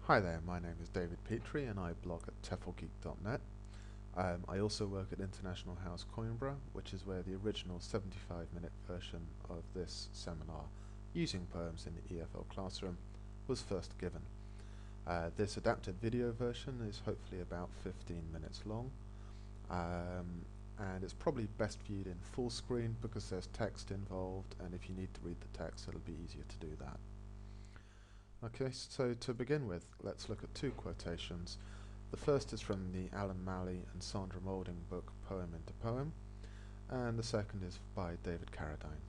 Hi there, my name is David Petrie and I blog at teflgeek.net. I also work at International House Coimbra, which is where the original 75-minute version of this seminar, using poems in the EFL Classroom, was first given. This adapted video version is hopefully about 15 minutes long, and it's probably best viewed in full screen because there's text involved, and if you need to read the text it'll be easier to do that. Okay, so to begin with, let's look at two quotations. The first is from the Alan Malley and Sandra Moulding book Poem into Poem, and the second is by David Carradine.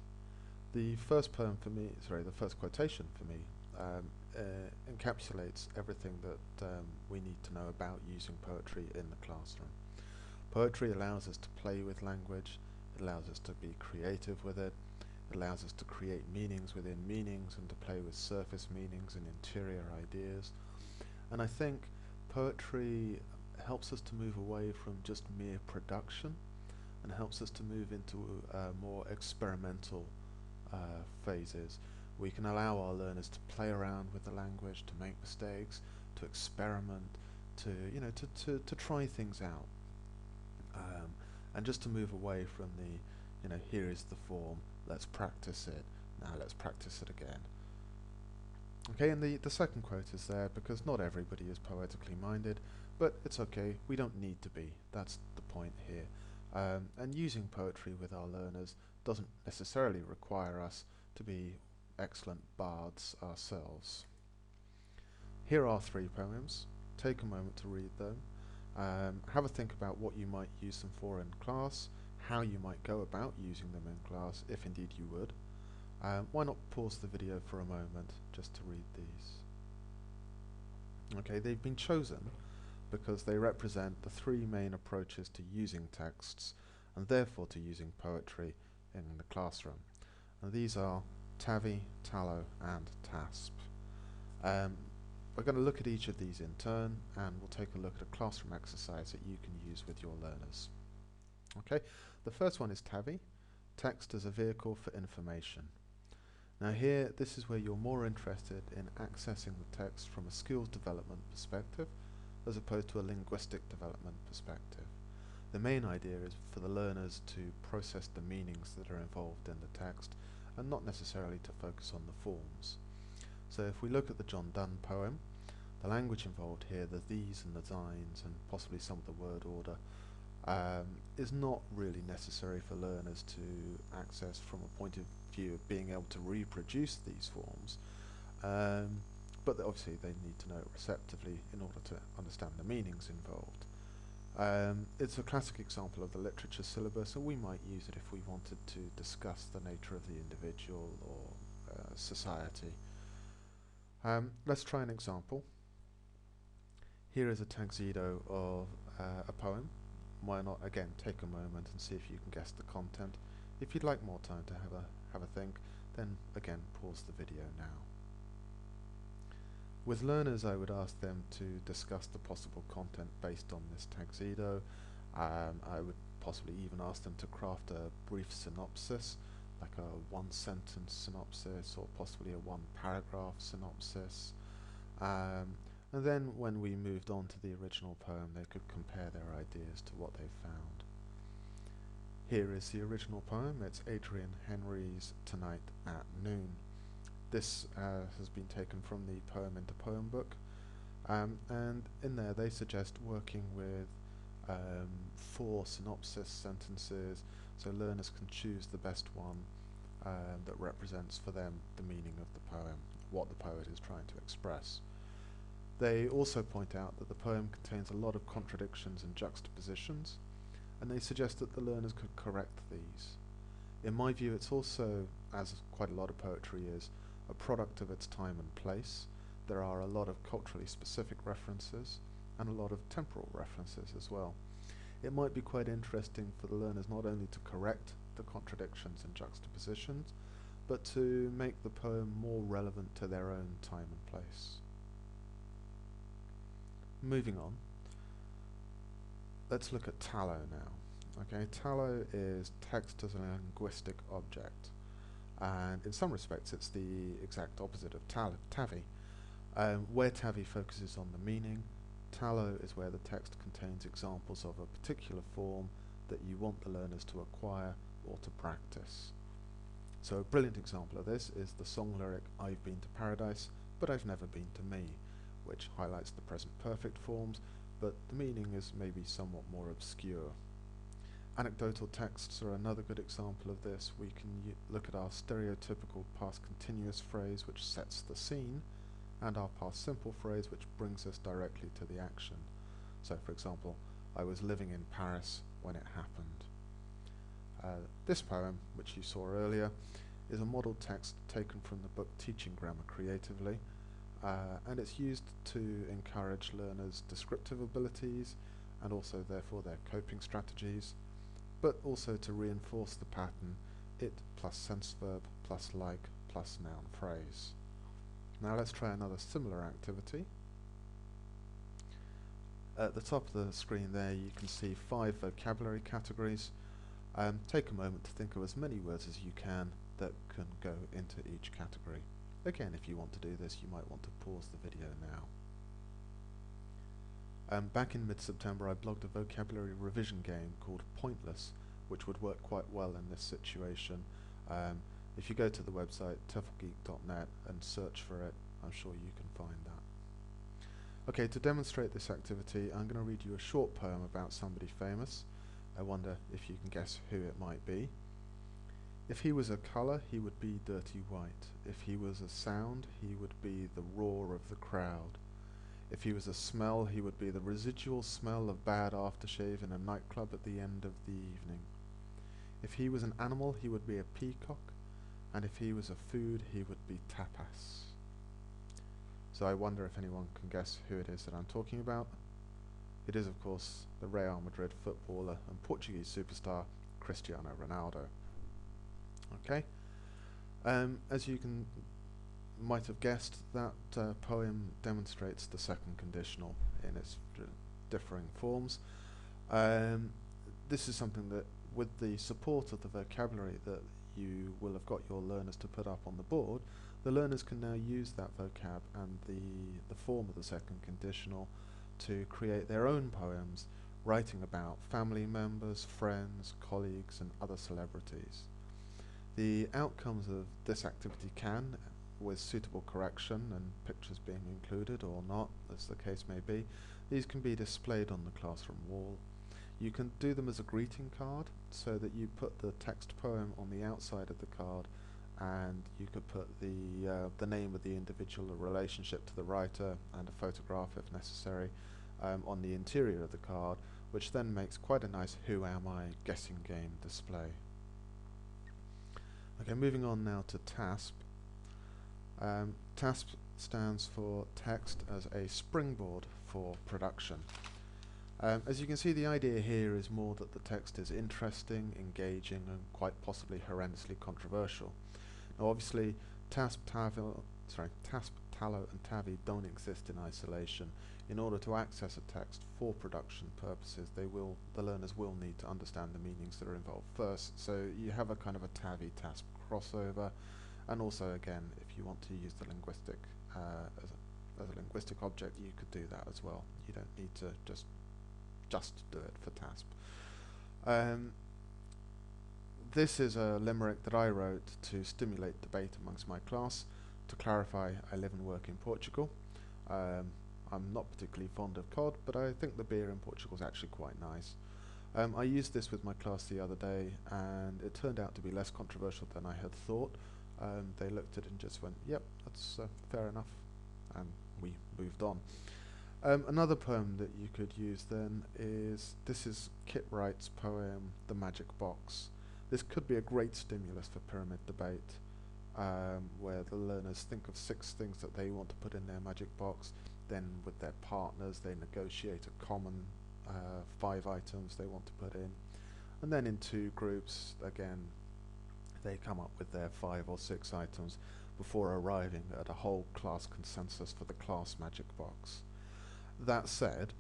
The first quotation for me encapsulates everything that we need to know about using poetry in the classroom. Poetry allows us to play with language, it allows us to be creative with it, it allows us to create meanings within meanings and to play with surface meanings and interior ideas. And I think poetry helps us to move away from just mere production and helps us to move into more experimental phases. We can allow our learners to play around with the language, to make mistakes, to experiment, to try things out, and just to move away from the here is the form, let's practice it, now let's practice it again. Okay, and the second quote is there because not everybody is poetically minded, but it's okay, we don't need to be, that's the point here. And using poetry with our learners doesn't necessarily require us to be excellent bards ourselves. Here are three poems, take a moment to read them, have a think about what you might use them for in class, how you might go about using them in class, if indeed you would. Why not pause the video for a moment just to read these? Okay, they've been chosen because they represent the three main approaches to using texts and therefore to using poetry in the classroom. And these are TAVI, TALO and TASP. We're going to look at each of these in turn and we'll take a look at a classroom exercise that you can use with your learners. Okay, the first one is TAVI, text as a vehicle for information. Now here, this is where you're more interested in accessing the text from a skills development perspective as opposed to a linguistic development perspective. The main idea is for the learners to process the meanings that are involved in the text and not necessarily to focus on the forms. So if we look at the John Donne poem, the language involved here, the these and the thines and possibly some of the word order, is not really necessary for learners to access from a point of view of being able to reproduce these forms, but obviously they need to know it receptively in order to understand the meanings involved. It's a classic example of the literature syllabus, and we might use it if we wanted to discuss the nature of the individual or society. Let's try an example. Here is a tuxedo of a poem. Why not again take a moment and see if you can guess the content. If you'd like more time to have a think, then again pause the video now. With learners, I would ask them to discuss the possible content based on this tuxedo. I would possibly even ask them to craft a brief synopsis, like a one-sentence synopsis or possibly a one-paragraph synopsis. And then when we moved on to the original poem, they could compare their ideas to what they found. Here is the original poem. It's Adrian Henry's Tonight at Noon. This has been taken from the Poem into Poem book, and in there they suggest working with 4 synopsis sentences so learners can choose the best one that represents for them the meaning of the poem, what the poet is trying to express. They also point out that the poem contains a lot of contradictions and juxtapositions, and they suggest that the learners could correct these. In my view, it's also, as quite a lot of poetry is, a product of its time and place. There are a lot of culturally specific references and a lot of temporal references as well. It might be quite interesting for the learners not only to correct the contradictions and juxtapositions, but to make the poem more relevant to their own time and place. Moving on, let's look at TALO now. Okay, TALO is text as a linguistic object, and in some respects it's the exact opposite of TAVI. Where TAVI focuses on the meaning, TALO is where the text contains examples of a particular form that you want the learners to acquire or to practice. So a brilliant example of this is the song lyric, "I've been to paradise, but I've never been to me," which highlights the present perfect forms, but the meaning is maybe somewhat more obscure. Anecdotal texts are another good example of this. We can look at our stereotypical past continuous phrase which sets the scene, and our past simple phrase which brings us directly to the action. So for example, I was living in Paris when it happened. This poem, which you saw earlier, is a model text taken from the book Teaching Grammar Creatively, and it's used to encourage learners' descriptive abilities and also therefore their coping strategies, but also to reinforce the pattern it plus sense verb plus like plus noun phrase. Now let's try another similar activity. At the top of the screen there you can see 5 vocabulary categories. Take a moment to think of as many words as you can that can go into each category. Again, if you want to do this, you might want to pause the video now. Back in mid-September I blogged a vocabulary revision game called Pointless, which would work quite well in this situation. If you go to the website teflgeek.net and search for it, I'm sure you can find that. Okay, to demonstrate this activity, I'm going to read you a short poem about somebody famous. I wonder if you can guess who it might be. If he was a colour, he would be dirty white. If he was a sound, he would be the roar of the crowd. If he was a smell, he would be the residual smell of bad aftershave in a nightclub at the end of the evening. If he was an animal, he would be a peacock, and if he was a food, he would be tapas. So I wonder if anyone can guess who it is that I'm talking about. It is, of course, the Real Madrid footballer and Portuguese superstar Cristiano Ronaldo. Okay, as you might have guessed, that poem demonstrates the second conditional in its differing forms. This is something that, with the support of the vocabulary that you will have got your learners to put up on the board, the learners can now use that vocab and the form of the second conditional to create their own poems, writing about family members, friends, colleagues and other celebrities. The outcomes of this activity can, with suitable correction and pictures being included or not, as the case may be, these can be displayed on the classroom wall. You can do them as a greeting card, so that you put the text poem on the outside of the card, and you could put the name of the individual, a relationship to the writer, and a photograph if necessary, on the interior of the card, which then makes quite a nice Who Am I guessing game display. Okay, moving on now to TASP. TASP stands for Text as a Springboard for Production. As you can see, the idea here is more that the text is interesting, engaging and quite possibly horrendously controversial. Now obviously TASP, TALO and TAVI don't exist in isolation. In order to access a text for production purposes, the learners will need to understand the meanings that are involved first. So you have a kind of a TAVI-TASP crossover, and also again, if you want to use the linguistic as a linguistic object, you could do that as well. You don't need to just do it for TASP. This is a limerick that I wrote to stimulate debate amongst my class. To clarify, I live and work in Portugal. I'm not particularly fond of cod, but I think the beer in Portugal is actually quite nice. I used this with my class the other day, and it turned out to be less controversial than I had thought. They looked at it and just went, yep, that's fair enough, and we moved on. Another poem that you could use then is Kit Wright's poem, The Magic Box. This could be a great stimulus for pyramid debate, where the learners think of 6 things that they want to put in their magic box, then with their partners they negotiate a common 5 items they want to put in, and then in 2 groups again they come up with their 5 or 6 items before arriving at a whole class consensus for the class magic box. That said,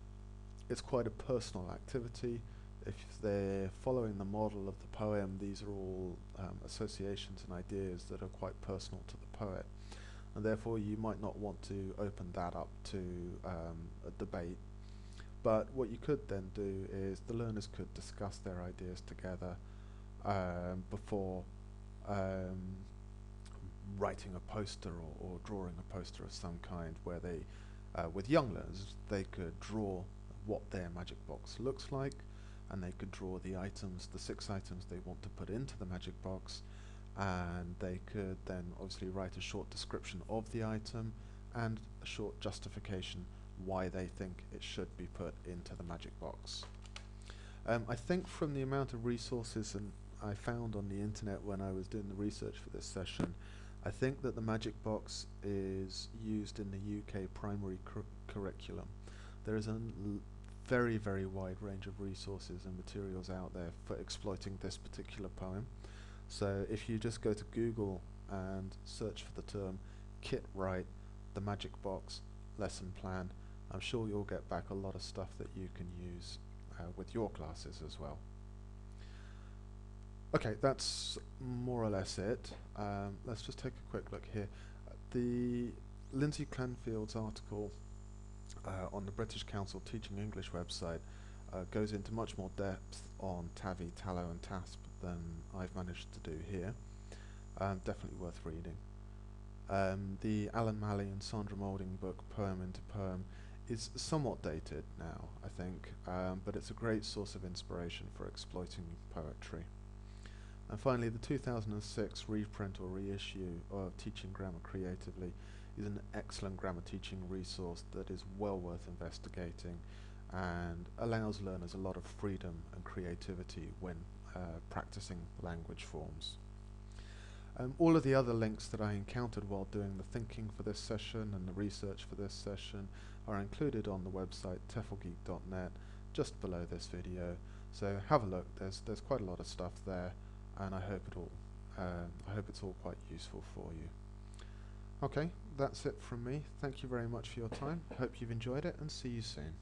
it's quite a personal activity. If they're following the model of the poem, these are all associations and ideas that are quite personal to the poet. and therefore you might not want to open that up to a debate. But what you could then do is the learners could discuss their ideas together before writing a poster or drawing a poster of some kind, where they, with young learners, they could draw what their magic box looks like, and they could draw the items, the 6 items they want to put into the magic box, and they could then obviously write a short description of the item and a short justification why they think it should be put into the magic box. I think from the amount of resources I found on the internet when I was doing the research for this session, I think that the magic box is used in the UK primary curriculum. There is a very, very wide range of resources and materials out there for exploiting this particular poem. So if you just go to Google and search for the term Kit Wright, the magic box, lesson plan, I'm sure you'll get back a lot of stuff that you can use with your classes as well. Okay, that's more or less it. Let's just take a quick look here. The Lindsay Clanfield's article on the British Council Teaching English website goes into much more depth on TAVI, TALO and TASP than I've managed to do here. Definitely worth reading. The Alan Malley and Sandra Moulding book, Poem into Poem, is somewhat dated now, I think, but it's a great source of inspiration for exploiting poetry. And finally, the 2006 reprint or reissue of Teaching Grammar Creatively is an excellent grammar teaching resource that is well worth investigating and allows learners a lot of freedom and creativity when practicing language forms. All of the other links that I encountered while doing the thinking for this session and the research for this session are included on the website teflgeek.net just below this video, so have a look. There's quite a lot of stuff there, and I hope it's all quite useful for you. Okay, that's it from me. Thank you very much for your time. Hope you've enjoyed it, and see you soon.